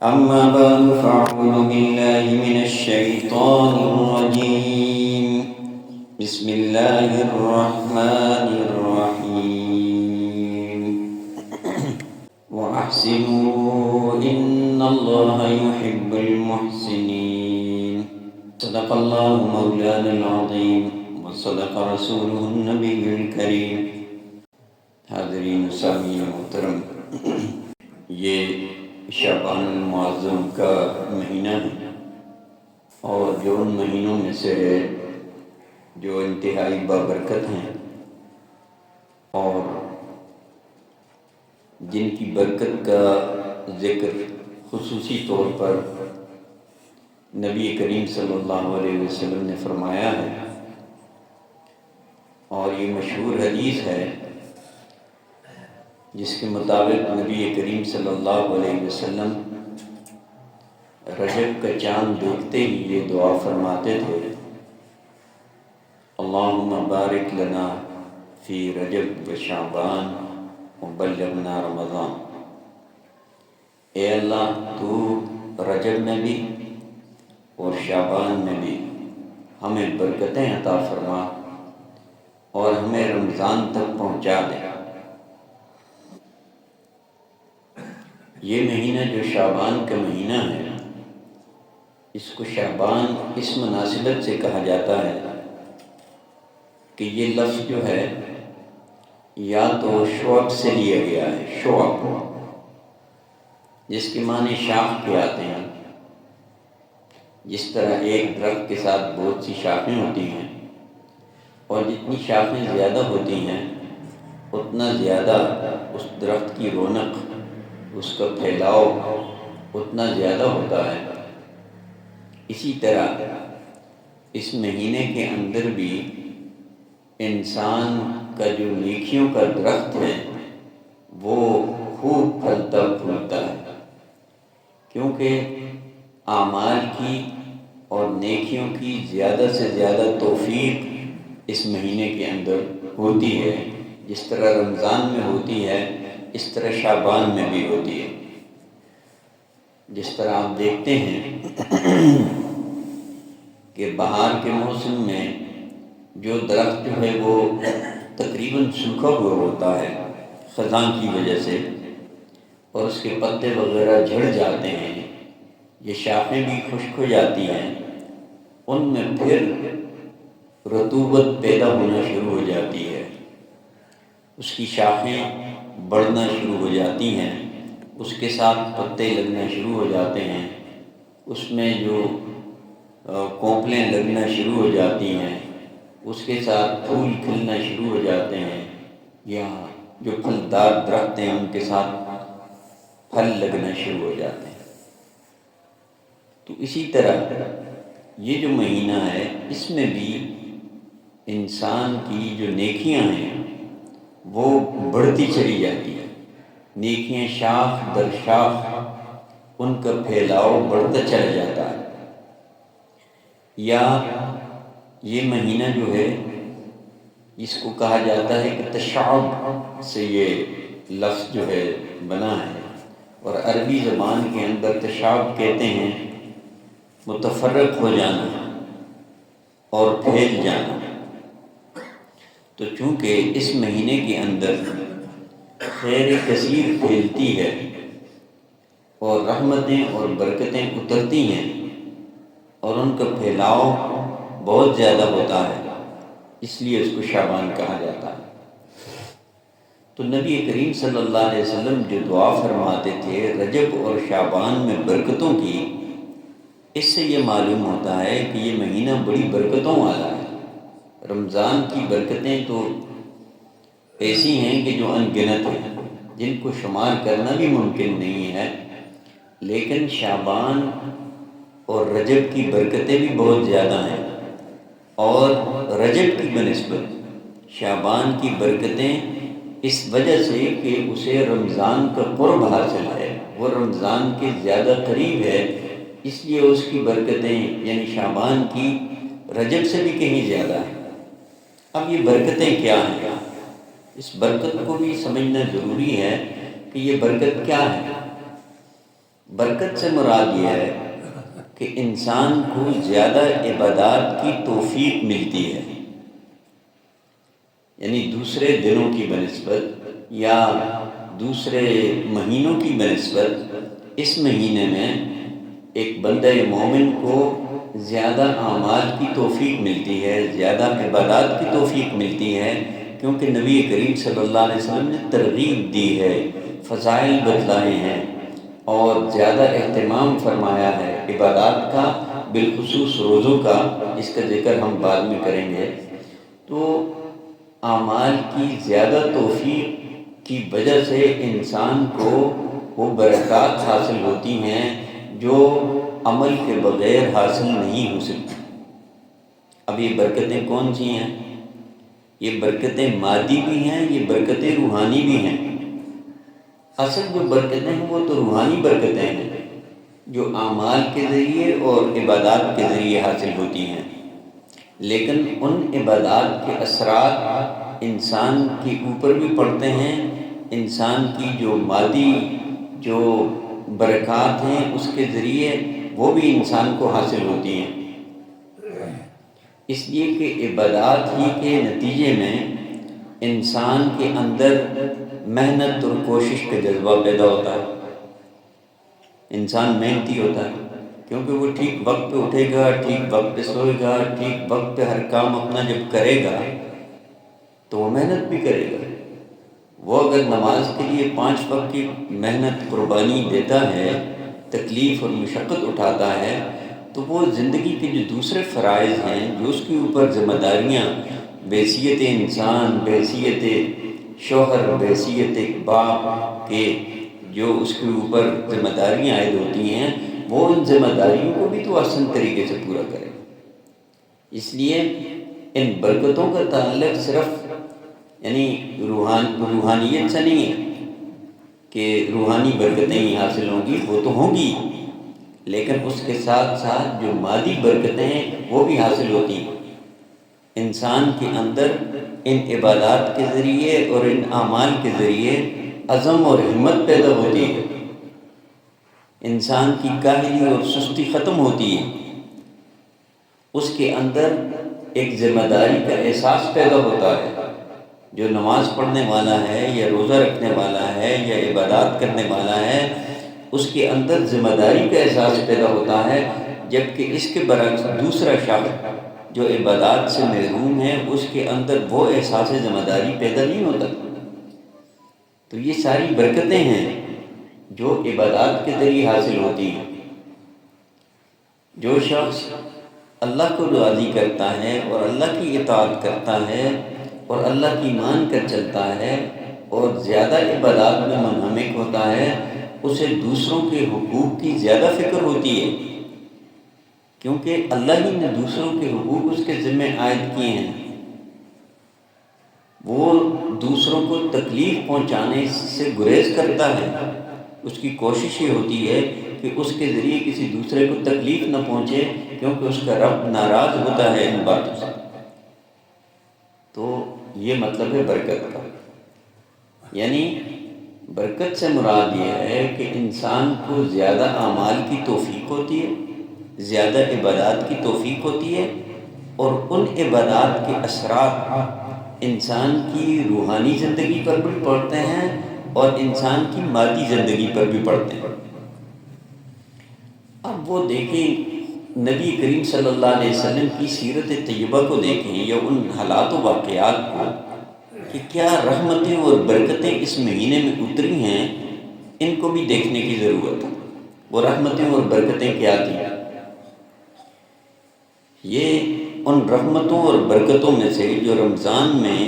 أما بعد فأعوذ بالله من الشيطان الرجيم. بسم الله الرحمن الرحيم. وأحسنوا إن الله يحب المحسنين. صدق الله مولانا العظيم وصدق رسوله النبي الكريم. حاضرین سامعین محترم، یہ شعبان المعظم کا مہینہ ہے اور جو ان مہینوں میں سے ہے جو انتہائی بابرکت ہیں اور جن کی برکت کا ذکر خصوصی طور پر نبی کریم صلی اللہ علیہ وسلم نے فرمایا ہے، اور یہ مشہور حدیث ہے جس کے مطابق نبی کریم صلی اللہ علیہ وسلم رجب کا چاند دیکھتے ہی یہ دعا فرماتے تھے: اللہم بارک لنا فی رجب و شعبان وبلغنا رمضان. اے اللہ، تو رجب میں بھی اور شعبان میں بھی ہمیں برکتیں عطا فرما اور ہمیں رمضان تک پہنچا دے. یہ مہینہ جو شعبان کا مہینہ ہے، اس کو شعبان اس مناسبت سے کہا جاتا ہے کہ یہ لفظ جو ہے یا تو شعب سے لیا گیا ہے، شعب جس کے معنی شاخ کے آتے ہیں. جس طرح ایک درخت کے ساتھ بہت سی شاخیں ہوتی ہیں اور جتنی شاخیں زیادہ ہوتی ہیں اتنا زیادہ اس درخت کی رونق، اس کا پھیلاؤ اتنا زیادہ ہوتا ہے، اسی طرح اس مہینے کے اندر بھی انسان کا جو نیکیوں کا درخت ہے وہ خوب پھلتا پھولتا ہے، کیونکہ اعمال کی اور نیکیوں کی زیادہ سے زیادہ توفیق اس مہینے کے اندر ہوتی ہے. جس طرح رمضان میں ہوتی ہے اس طرح شعبان میں بھی ہوتی ہے. جس طرح آپ دیکھتے ہیں کہ بہار کے موسم میں جو درخت جو ہے وہ تقریباً سوکھا ہوا ہوتا ہے خزاں کی وجہ سے، اور اس کے پتے وغیرہ جھڑ جاتے ہیں، یہ شاخیں بھی خشک ہو جاتی ہیں، ان میں پھر رطوبت پیدا ہونا شروع ہو جاتی ہے، اس کی شاخیں بڑھنا شروع ہو جاتی ہیں، اس کے ساتھ پتے لگنا شروع ہو جاتے ہیں، اس میں جو کونپلیں لگنا شروع ہو جاتی ہیں، اس کے ساتھ پھول کھلنا شروع ہو جاتے ہیں، یا جو پھلدار درخت ہیں ان کے ساتھ پھل لگنا شروع ہو جاتے ہیں. تو اسی طرح یہ جو مہینہ ہے اس میں بھی انسان کی جو نیکیاں ہیں وہ بڑھتی چلی جاتی ہیں. نیکیاں شاخ در شاخ ان کا پھیلاؤ بڑھتا چلا جاتا ہے. یا یہ مہینہ جو ہے اس کو کہا جاتا ہے کہ تشعب سے یہ لفظ جو ہے بنا ہے، اور عربی زبان کے اندر تشعب کہتے ہیں متفرق ہو جانا اور پھیل جانا. تو چونکہ اس مہینے کے اندر خیر کثیر پھیلتی ہے اور رحمتیں اور برکتیں اترتی ہیں اور ان کا پھیلاؤ بہت زیادہ ہوتا ہے، اس لیے اس کو شعبان کہا جاتا ہے. تو نبی کریم صلی اللہ علیہ وسلم جو دعا فرماتے تھے رجب اور شعبان میں برکتوں کی، اس سے یہ معلوم ہوتا ہے کہ یہ مہینہ بڑی برکتوں والا ہے. رمضان کی برکتیں تو ایسی ہیں کہ جو ان گنت ہیں، جن کو شمار کرنا بھی ممکن نہیں ہے، لیکن شعبان اور رجب کی برکتیں بھی بہت زیادہ ہیں، اور رجب کی بنسبت شعبان کی برکتیں اس وجہ سے کہ اسے رمضان کا قرب حاصل ہے، وہ رمضان کے زیادہ قریب ہے، اس لیے اس کی برکتیں یعنی شعبان کی رجب سے بھی کہیں زیادہ ہیں. اب یہ برکتیں کیا ہیں؟ اس برکت کو بھی سمجھنا ضروری ہے کہ یہ برکت کیا ہے. برکت سے مراد یہ ہے کہ انسان کو زیادہ عبادات کی توفیق ملتی ہے، یعنی دوسرے دنوں کی بنسبت یا دوسرے مہینوں کی بنسبت اس مہینے میں ایک بندہ مومن کو زیادہ اعمال کی توفیق ملتی ہے، زیادہ عبادات کی توفیق ملتی ہے، کیونکہ نبی کریم صلی اللہ علیہ وسلم نے ترغیب دی ہے، فضائل بتلائے ہیں اور زیادہ اہتمام فرمایا ہے عبادات کا، بالخصوص روزوں کا، اس کا ذکر ہم بعد میں کریں گے۔ تو اعمال کی زیادہ توفیق کی وجہ سے انسان کو وہ برکات حاصل ہوتی ہیں جو عمل کے بغیر حاصل نہیں ہو سکتی۔ اب یہ برکتیں کون سی ہیں؟ یہ برکتیں مادی بھی ہیں، یہ برکتیں روحانی بھی ہیں۔ اصل جو برکتیں ہیں وہ تو روحانی برکتیں ہیں جو اعمال کے ذریعے اور عبادات کے ذریعے حاصل ہوتی ہیں، لیکن ان عبادات کے اثرات انسان کے اوپر بھی پڑتے ہیں، انسان کی جو مادی جو برکات ہیں اس کے ذریعے وہ بھی انسان کو حاصل ہوتی ہیں، اس لیے کہ عبادات ہی کے نتیجے میں انسان کے اندر محنت اور کوشش کا جذبہ پیدا ہوتا ہے۔ انسان محنتی ہوتا ہے کیونکہ وہ ٹھیک وقت پہ اٹھے گا، ٹھیک وقت پہ سوئے گا، ٹھیک وقت پہ ہر کام اپنا جب کرے گا تو وہ محنت بھی کرے گا۔ وہ اگر نماز کے لیے 5 وقت کی محنت قربانی دیتا ہے، تکلیف اور مشقت اٹھاتا ہے، تو وہ زندگی کے جو دوسرے فرائض ہیں، جو اس کے اوپر ذمہ داریاں بحیثیت انسان، بحیثیت شوہر، بحیثیت باپ کے جو اس کے اوپر ذمہ داریاں عائد ہوتی ہیں، وہ ان ذمہ داریوں کو بھی تو آسان طریقے سے پورا کرے۔ اس لیے ان برکتوں کا تعلق صرف یعنی روحانیت سے نہیں ہے کہ روحانی برکتیں ہی حاصل ہوں گی، وہ تو ہوں گی، لیکن اس کے ساتھ ساتھ جو مادی برکتیں ہیں وہ بھی حاصل ہوتی ہیں۔ انسان کے اندر ان عبادات کے ذریعے اور ان اعمال کے ذریعے عزم اور ہمت پیدا ہوتی ہے، انسان کی کاہلی اور سستی ختم ہوتی ہے، اس کے اندر ایک ذمہ داری کا احساس پیدا ہوتا ہے۔ جو نماز پڑھنے والا ہے یا روزہ رکھنے والا ہے یا عبادات کرنے والا ہے، اس کے اندر ذمہ داری کا احساس پیدا ہوتا ہے، جبکہ اس کے برعکس دوسرا شخص جو عبادات سے محروم ہے اس کے اندر وہ احساس ذمہ داری پیدا نہیں ہوتا۔ تو یہ ساری برکتیں ہیں جو عبادات کے ذریعے حاصل ہوتی ہیں۔ جو شخص اللہ کو راضی کرتا ہے اور اللہ کی اطاعت کرتا ہے اور اللہ کی مان کر چلتا ہے اور زیادہ عبادات میں منہمک ہوتا ہے، اسے دوسروں کے حقوق کی زیادہ فکر ہوتی ہے، کیونکہ اللہ ہی نے دوسروں کے حقوق اس کے ذمہ عائد کیے ہیں۔ وہ دوسروں کو تکلیف پہنچانے سے گریز کرتا ہے، اس کی کوشش یہ ہوتی ہے کہ اس کے ذریعے کسی دوسرے کو تکلیف نہ پہنچے، کیونکہ اس کا رب ناراض ہوتا ہے ان باتوں سے۔ تو یہ مطلب ہے برکت کا، یعنی برکت سے مراد یہ ہے کہ انسان کو زیادہ اعمال کی توفیق ہوتی ہے، زیادہ عبادات کی توفیق ہوتی ہے، اور ان عبادات کے اثرات انسان کی روحانی زندگی پر بھی پڑتے ہیں اور انسان کی مادی زندگی پر بھی پڑتے ہیں۔ اب وہ دیکھیں نبی کریم صلی اللہ علیہ وسلم کی سیرت طیبہ کو دیکھیں یا ان حالات و واقعات کو کہ کیا رحمتیں اور برکتیں اس مہینے میں اتری ہیں، ان کو بھی دیکھنے کی ضرورت ہے۔ وہ رحمتیں اور برکتیں کیا تھیں؟ یہ ان رحمتوں اور برکتوں میں سے جو رمضان میں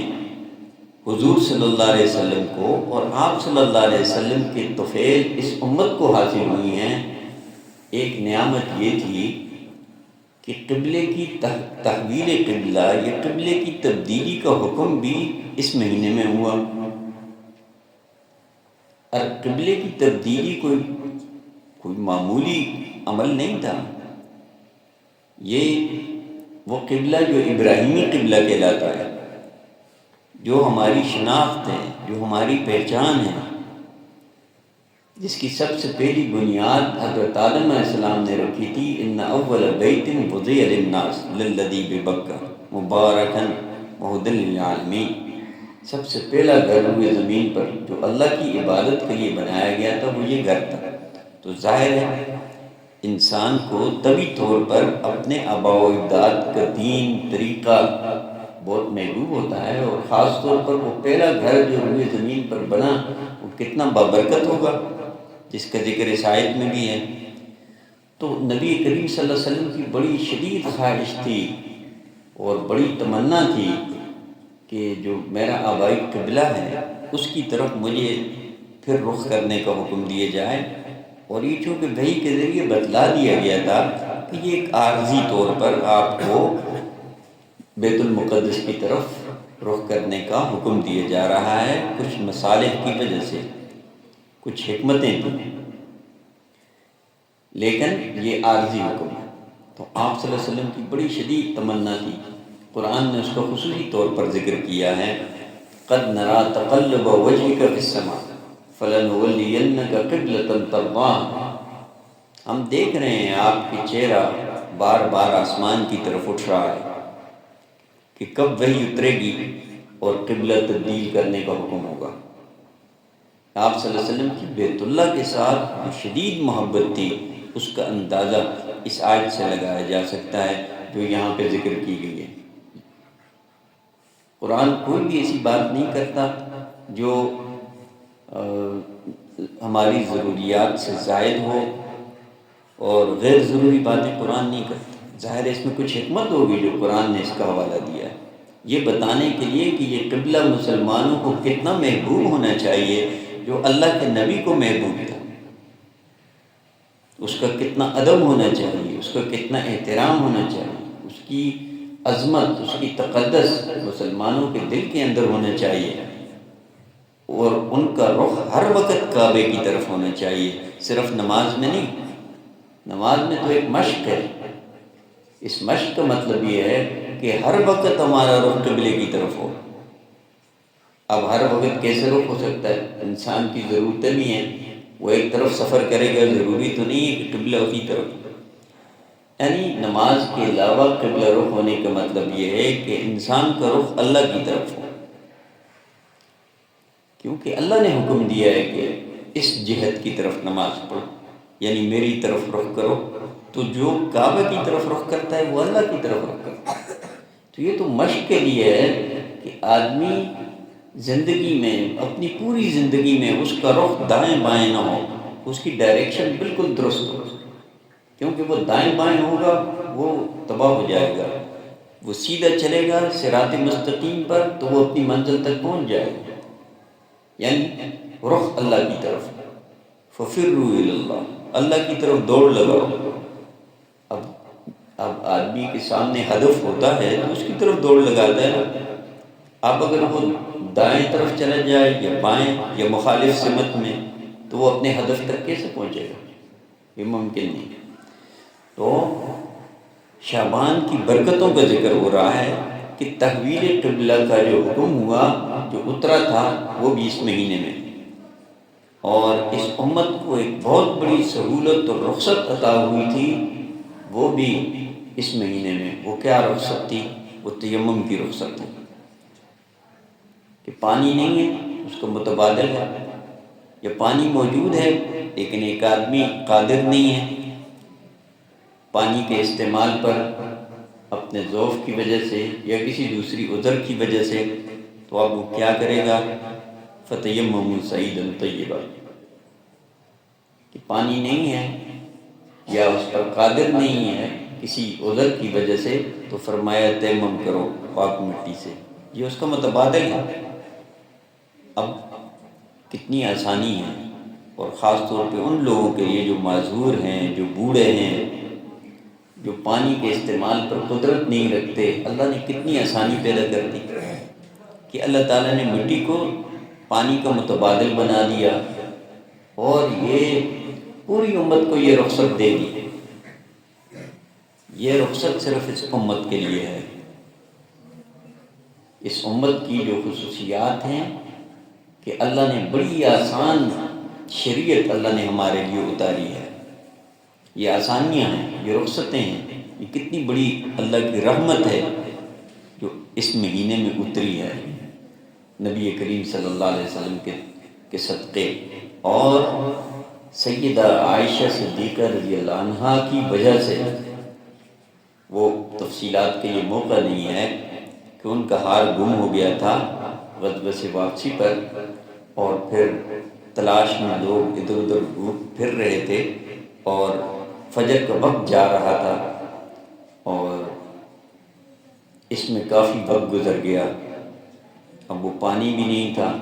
حضور صلی اللہ علیہ وسلم کو اور آپ صلی اللہ علیہ وسلم کے طفیل اس امت کو حاصل ہوئی ہیں، ایک نعمت یہ تھی کہ قبلے کی تحویل قبلہ یا قبلے کی تبدیلی کا حکم بھی اس مہینے میں ہوا۔ اور قبلے کی تبدیلی کوئی معمولی عمل نہیں تھا، یہ وہ قبلہ جو ابراہیمی قبلہ کہلاتا ہے، جو ہماری شناخت ہے، جو ہماری پہچان ہے، جس کی سب سے پہلی بنیاد حضرت آدم علیہ السلام نے رکھی تھی، ان اول بیت وضع للناس للذی ببکہ مبارکا وہدی للعالمین، سب سے پہلا گھر ہوئے زمین پر جو اللہ کی عبادت کے لیے بنایا گیا تھا وہ یہ گھر تھا۔ تو ظاہر ہے انسان کو طبی طور پر اپنے آباء و اجداد کا دین طریقہ بہت محبوب ہوتا ہے، اور خاص طور پر وہ پہلا گھر جو روئے زمین پر بنا وہ کتنا بابرکت ہوگا، جس کا ذکر اس آیت میں بھی ہے۔ تو نبی کریم صلی اللہ علیہ وسلم کی بڑی شدید خواہش تھی اور بڑی تمنا تھی کہ جو میرا آبائی قبلہ ہے اس کی طرف مجھے پھر رخ کرنے کا حکم دیا جائے، اور یہ چونکہ وحی کے ذریعے بتلا دیا گیا تھا کہ یہ ایک عارضی طور پر آپ کو بیت المقدس کی طرف رخ کرنے کا حکم دیا جا رہا ہے، کچھ مصالح کی وجہ سے، کچھ حکمتیں تھیں، لیکن یہ عارضی حکم ہے۔ تو آپ صلی اللہ علیہ وسلم کی بڑی شدید تمنا تھی، قرآن نے اس کا خصوصی طور پر ذکر کیا ہے، قد نرا تقلب وجهك في السماء فلنولینک قبلۃ ترضاها، ہم دیکھ رہے ہیں آپ کی چہرہ بار بار آسمان کی طرف اٹھ رہا ہے کہ کب وحی اترے گی اور قبلہ تبدیل کرنے کا حکم ہوگا۔ آپ صلی اللہ علیہ وسلم کی بیت اللہ کے ساتھ جو شدید محبت تھی اس کا اندازہ اس آیت سے لگایا جا سکتا ہے جو یہاں پہ ذکر کی گئی ہے۔ قرآن کوئی بھی ایسی بات نہیں کرتا جو ہماری ضروریات سے زائد ہو، اور غیر ضروری باتیں قرآن نہیں کرتا۔ ظاہر ہے اس میں کچھ حکمت ہوگی جو قرآن نے اس کا حوالہ دیا ہے، یہ بتانے کے لیے کہ یہ قبلہ مسلمانوں کو کتنا محبوب ہونا چاہیے جو اللہ کے نبی کو محبوب تھا، اس کا کتنا ادب ہونا چاہیے، اس کا کتنا احترام ہونا چاہیے، اس کی عظمت، اس کی تقدس مسلمانوں کے دل کے اندر ہونا چاہیے، اور ان کا رخ ہر وقت کعبے کی طرف ہونا چاہیے، صرف نماز میں نہیں۔ نماز میں تو ایک مشق ہے، اس مشق کا مطلب یہ ہے کہ ہر وقت ہمارا رخ قبلے کی طرف ہو۔ اب ہر وقت کیسے رخ ہو سکتا ہے؟ انسان کی ضرورتیں بھی ہیں، وہ ایک طرف سفر کرے گا، ضروری تو نہیں ہے کہ قبلہ اسی طرف۔ یعنی نماز کے علاوہ قبلہ رخ ہونے کا مطلب یہ ہے کہ انسان کا رخ اللہ کی طرف ہو، کیونکہ اللہ نے حکم دیا ہے کہ اس جہت کی طرف نماز پڑھو، یعنی میری طرف رخ کرو۔ تو جو کعبہ کی طرف رخ کرتا ہے وہ اللہ کی طرف رخ کرتا ہے۔ تو یہ تو مشق کے لیے ہے کہ آدمی زندگی میں، اپنی پوری زندگی میں اس کا رخ دائیں بائیں نہ ہو، اس کی ڈائریکشن بالکل درست ہو، کیونکہ وہ دائیں بائیں ہوگا وہ تباہ ہو جائے گا، وہ سیدھا چلے گا صراط مستقیم پر تو وہ اپنی منزل تک پہنچ جائے گا، یعنی رخ اللہ کی طرف۔ ففروا الی اللہ، اللہ کی طرف دوڑ لگاؤ۔ اب آدمی کے سامنے ہدف ہوتا ہے تو اس کی طرف دوڑ لگاتا ہے۔ اب اگر وہ دائیں طرف چلا جائے یا بائیں یا مخالف سمت میں تو وہ اپنے ہدف تک کیسے پہنچے گا؟ یہ ممکن نہیں۔ تو شعبان کی برکتوں کا ذکر ہو رہا ہے کہ تحویل قبلہ کا جو حکم ہوا، جو اترا تھا، وہ بھی اس مہینے میں، اور اس امت کو ایک بہت بڑی سہولت اور رخصت عطا ہوئی تھی، وہ بھی اس مہینے میں۔ وہ کیا رخصت تھی؟ وہ تیمم کی رخصت تھی کہ پانی نہیں ہے اس کو متبادل ہے، یا پانی موجود ہے لیکن ایک آدمی قادر نہیں ہے پانی کے استعمال پر اپنے ذوف کی وجہ سے یا کسی دوسری عذر کی وجہ سے، تو اب وہ کیا کرے گا؟ فَتَيَمَّمُوا صَعِيدًا طَيِّبًا، کہ پانی نہیں ہے یا اس پر قادر نہیں ہے کسی عذر کی وجہ سے، تو فرمایا تیمم کرو پاک مٹی سے، یہ اس کا متبادل ہے۔ اب کتنی آسانی ہے، اور خاص طور پہ ان لوگوں کے لیے جو معذور ہیں، جو بوڑھے ہیں، جو پانی کے استعمال پر قدرت نہیں رکھتے، اللہ نے کتنی آسانی پیدا کر دی کہ اللہ تعالیٰ نے مٹی کو پانی کا متبادل بنا دیا، اور یہ پوری امت کو یہ رخصت دے دی۔ یہ رخصت صرف اس امت کے لیے ہے۔ اس امت کی جو خصوصیات ہیں کہ اللہ نے بڑی آسان شریعت اللہ نے ہمارے لیے اتاری ہے، یہ آسانیاں ہیں، یہ رخصتیں ہیں، یہ کتنی بڑی اللہ کی رحمت ہے جو اس مہینے میں اتری ہے نبی کریم صلی اللہ علیہ وسلم کے صدقے اور سیدہ عائشہ صدیقہ رضی اللہ عنہا کی وجہ سے۔ وہ تفصیلات کے لیے موقع نہیں ہے کہ ان کا ہار گم ہو گیا تھا غزوہ سے واپسی پر، اور پھر تلاش میں لوگ ادھر ادھر پھر رہے تھے اور فجر کا وقت جا رہا تھا اور اس میں کافی وقت گزر گیا، اب وہ پانی بھی نہیں تھا،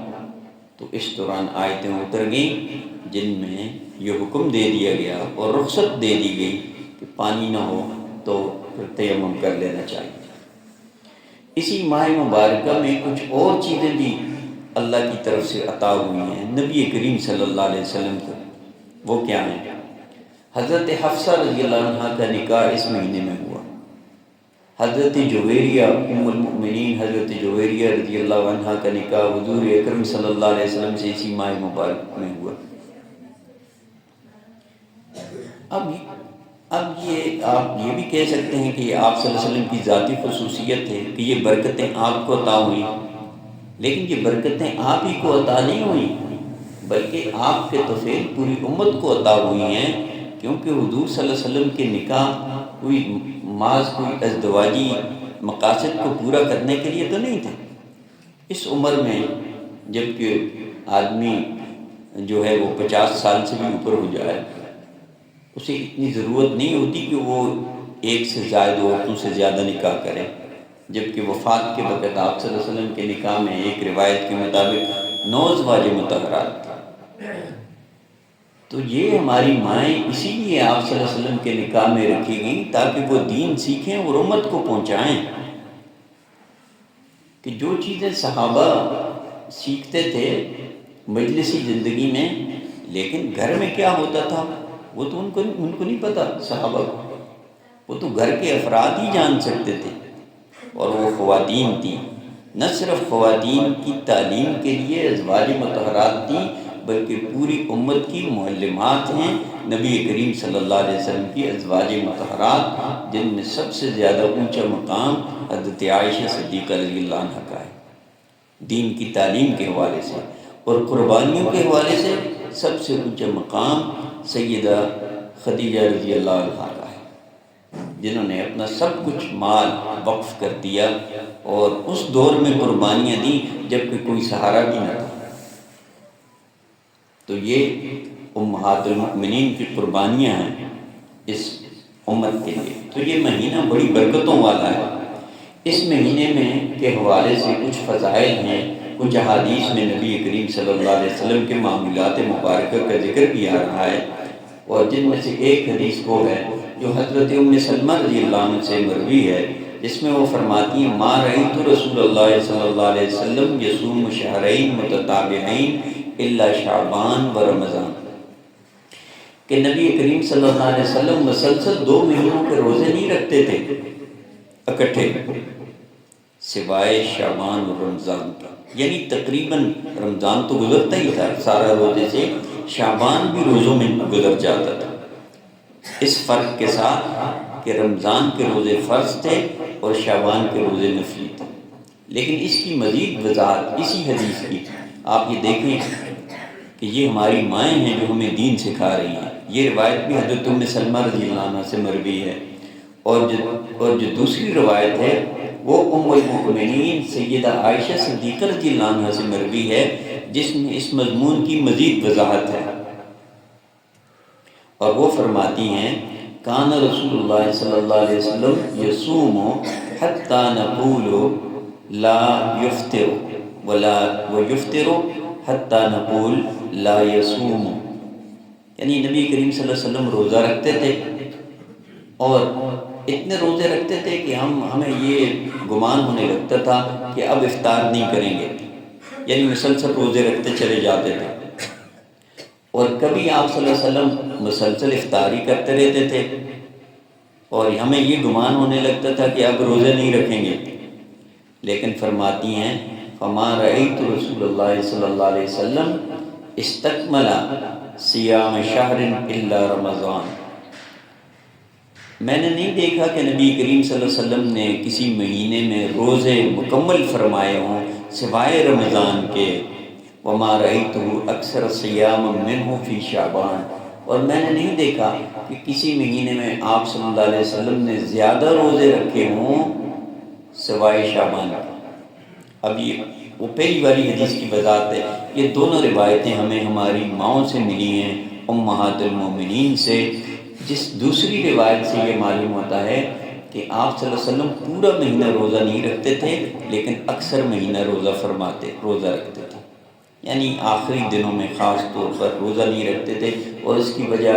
تو اس دوران آیتیں اتر گئیں جن میں یہ حکم دے دیا گیا اور رخصت دے دی گئی کہ پانی نہ ہو تو پھر تیمم کر لینا چاہیے۔ اسی ماہ مبارکہ میں کچھ اور چیزیں بھی اللہ کی طرف سے عطا ہوئی ہیں نبی کریم صلی اللہ علیہ وسلم کو۔ وہ کیا ہیں؟ حضرت حفصہ رضی اللہ عنہ کا نکاح اس مہینے میں ہوا، حضرت جویریہ ام المؤمنین حضرت جویریہ رضی اللہ عنہ کا نکاح حضور اکرم صلی اللہ علیہ وسلم سے اسی ماہ مبارک میں ہوا۔ اب یہ آپ یہ بھی کہہ سکتے ہیں کہ یہ آپ صلی اللہ علیہ وسلم کی ذاتی خصوصیت ہے کہ یہ برکتیں آپ کو عطا ہوئیں، لیکن یہ برکتیں آپ ہی کو عطا نہیں ہوئیں بلکہ آپ کے طفیل پوری امت کو عطا ہوئی ہیں، کیونکہ حضور صلی اللہ علیہ وسلم کے نکاح کوئی کوئی ازدواجی مقاصد کو پورا کرنے کے لیے تو نہیں تھے۔ اس عمر میں جب کہ آدمی جو ہے وہ 50 سال سے بھی اوپر ہو جائے، اسے اتنی ضرورت نہیں ہوتی کہ وہ ایک سے زائد عورتوں سے زیادہ نکاح کرے، جبکہ وفات کے وقت آپ صلی اللہ علیہ وسلم کے نکاح میں ایک روایت کے مطابق 9 ازواج مطہرات تھے۔ تو یہ ہماری مائیں اسی لیے آپ صلی اللہ علیہ وسلم کے نکاح میں رکھی گئیں تاکہ وہ دین سیکھیں اور امت کو پہنچائیں، کہ جو چیزیں صحابہ سیکھتے تھے مجلسی زندگی میں، لیکن گھر میں کیا ہوتا تھا وہ تو ان کو نہیں پتا صحابہ کو، وہ تو گھر کے افراد ہی جان سکتے تھے، اور وہ خواتین تھیں، نہ صرف خواتین کی تعلیم کے لیے ازواج مطہرات تھیں بلکہ پوری امت کی معلمات ہیں نبی کریم صلی اللہ علیہ وسلم کی ازواج مطہرات، جن میں سب سے زیادہ اونچا مقام حضرت عائشہ صدیقہ رضی اللہ عنہا کا ہے دین کی تعلیم کے حوالے سے، اور قربانیوں کے حوالے سے سب سے اونچا مقام سیدہ خدیجہ رضی اللہ عنہا کا ہے، جنہوں نے اپنا سب کچھ مال وقف کر دیا اور اس دور میں قربانیاں دیں جبکہ کوئی سہارا بھی نہ تھا۔ تو یہ امہات المؤمنین کی قربانیاں ہیں اس امت کے لیے۔ تو یہ مہینہ بڑی برکتوں والا ہے۔ اس مہینے میں کے حوالے سے کچھ فضائل ہیں، کچھ احادیث میں نبی کریم صلی اللہ علیہ وسلم کے معمولات مبارکہ کا ذکر بھی آ رہا ہے، اور جن میں سے ایک حدیث وہ ہے جو حضرت ام سلمہ رضی اللہ عنہ سے مروی ہے، جس میں وہ فرماتی ہیں ما رأیت رسول اللہ صلی اللہ علیہ وسلم یصوم شہرین متتابعین الا شعبان و رمضان، کہ نبی کریم صلی اللہ علیہ وسلم مسلسل 2 مہینوں کے روزے نہیں رکھتے تھے اکٹھے سوائے شعبان اور رمضان کا، یعنی تقریباً رمضان تو گزرتا ہی تھا سارا روزے سے، شعبان بھی روزوں میں گزر جاتا تھا، اس فرق کے ساتھ کہ رمضان کے روزے فرض تھے اور شعبان کے روزے نفلی تھے۔ لیکن اس کی مزید وضاحت اسی حدیث کی آپ یہ دیکھیں کہ یہ ہماری مائیں ہیں جو ہمیں دین سکھا رہی ہیں۔ یہ روایت بھی حضرت ام سلمہ رضی اللہ عنہ سے مروی ہے، اور جو دوسری روایت ہے وہ ام المؤمنین سیدہ عائشہ صدیقہ رضی اللہ عنہ سے مروی ہے، جس میں اس مضمون کی مزید وضاحت ہے، اور وہ فرماتی ہیں کان رسول اللہ صلی اللہ علیہ وسلم یصوم حتی نقول لا یفطر ویفطر حتی نقول لا یصوم، یعنی نبی کریم صلی اللہ علیہ وسلم روزہ رکھتے تھے اور اتنے روزے رکھتے تھے کہ ہمیں یہ گمان ہونے لگتا تھا کہ اب افطار نہیں کریں گے، یعنی مسلسل روزے رکھتے چلے جاتے تھے، اور کبھی آپ صلی اللہ علیہ وسلم مسلسل افطاری کرتے رہتے تھے اور ہمیں یہ گمان ہونے لگتا تھا کہ اب روزے نہیں رکھیں گے، لیکن فرماتی ہیں فما رأیت رسول اللہ صلی اللہ علیہ وسلم استکمل صیام شہر الا رمضان، میں نے نہیں دیکھا کہ نبی کریم صلی اللہ علیہ وسلم نے کسی مہینے میں روزے مکمل فرمائے ہوں سوائے رمضان کے، وما رأیتہ اکثر صیام منہ فی شعبان، اور میں نے نہیں دیکھا کہ کسی مہینے میں آپ صلی اللہ علیہ وسلم نے زیادہ روزے رکھے ہوں سوائے شعبان کے۔ اب یہ وہ پہلی والی حدیث کی وضاحت ہے۔ یہ دونوں روایتیں ہمیں ہماری ماؤں سے ملی ہیں، امہات المومنین سے، جس دوسری روایت سے یہ معلوم ہوتا ہے کہ آپ صلی اللہ علیہ وسلم پورا مہینہ روزہ نہیں رکھتے تھے، لیکن اکثر مہینہ روزہ رکھتے تھے، یعنی آخری دنوں میں خاص طور پر روزہ نہیں رکھتے تھے، اور اس کی وجہ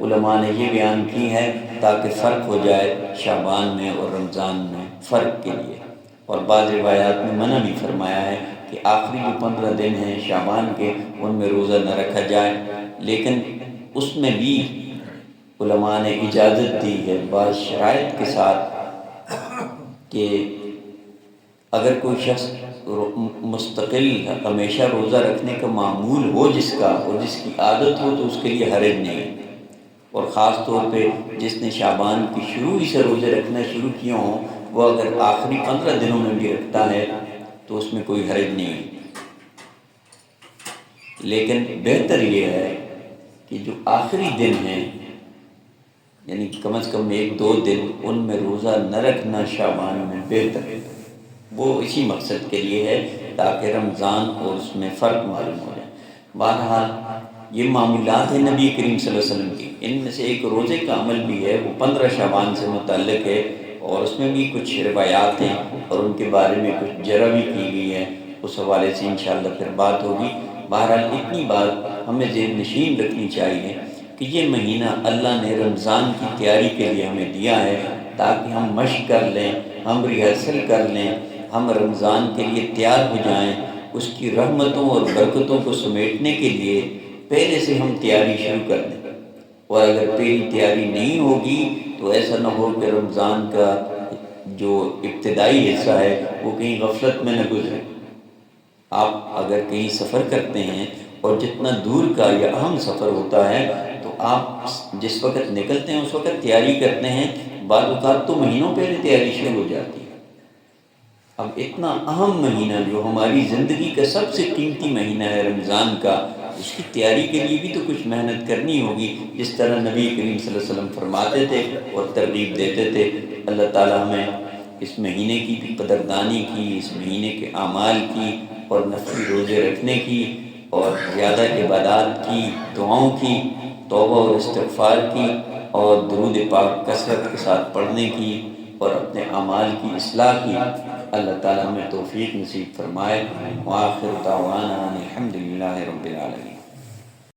علماء نے یہ بیان کی ہے تاکہ فرق ہو جائے شعبان میں اور رمضان میں فرق کے لیے۔ اور بعض روایات میں منع بھی فرمایا ہے کہ آخری جو 15 دن ہیں شعبان کے ان میں روزہ نہ رکھا جائے، لیکن اس میں بھی علماء نے اجازت دی ہے بعض شرائط کے ساتھ کہ اگر کوئی شخص مستقل ہمیشہ روزہ رکھنے کا معمول ہو جس کا، اور جس کی عادت ہو، تو اس کے لیے حرج نہیں، اور خاص طور پہ جس نے شعبان کی شروع ہی سے روزے رکھنا شروع کیا ہوں، وہ اگر آخری 15 دنوں میں بھی رکھتا ہے تو اس میں کوئی حرج نہیں۔ لیکن بہتر یہ ہے کہ جو آخری دن ہیں، یعنی کم از کم 1-2 دن، ان میں روزہ نہ رکھنا شعبان میں بہتر ہے، وہ اسی مقصد کے لیے ہے تاکہ رمضان اور اس میں فرق معلوم ہو جائے۔ بہرحال یہ معمولات ہیں نبی کریم صلی اللہ علیہ وسلم کی، ان میں سے ایک روزے کا عمل بھی ہے، وہ 15 شعبان سے متعلق ہے، اور اس میں بھی کچھ روایات ہیں اور ان کے بارے میں کچھ جرح بھی کی گئی ہے، اس حوالے سے انشاءاللہ پھر بات ہوگی۔ بہرحال اتنی بات ہمیں ذہن نشین رکھنی چاہیے کہ یہ مہینہ اللہ نے رمضان کی تیاری کے لیے ہمیں دیا ہے تاکہ ہم مشق کر لیں، ہم ریہرسل کر لیں، ہم رمضان کے لیے تیار ہو جائیں، اس کی رحمتوں اور برکتوں کو سمیٹنے کے لیے پہلے سے ہم تیاری شروع کر دیں۔ اور اگر پہلی تیاری نہیں ہوگی تو ایسا نہ ہو کہ رمضان کا جو ابتدائی حصہ ہے وہ کہیں غفلت میں نہ گزرے۔ آپ اگر کہیں سفر کرتے ہیں اور جتنا دور کا یا اہم سفر ہوتا ہے تو آپ جس وقت نکلتے ہیں اس وقت تیاری کرتے ہیں، بعض اوقات تو مہینوں پہلے تیاری شروع ہو جاتی ہے۔ اب اتنا اہم مہینہ جو ہماری زندگی کا سب سے قیمتی مہینہ ہے رمضان کا، اس کی تیاری کے لیے بھی تو کچھ محنت کرنی ہوگی، جس طرح نبی کریم صلی اللہ علیہ وسلم فرماتے تھے اور ترغیب دیتے تھے۔ اللہ تعالی ہمیں اس مہینے کی بھی قدردانی کی، اس مہینے کے اعمال کی، اور نفلی روزے رکھنے کی، اور زیادہ عبادات کی، دعاؤں کی، توبہ اور استغفار کی، اور درود پاک کثرت کے ساتھ پڑھنے کی، اور اپنے اعمال کی اصلاح کی۔ اللہ تعالیٰ ہمیں توفیق نصیب فرمائے۔ وآخر دعوانا الحمد للہ رب العالمین۔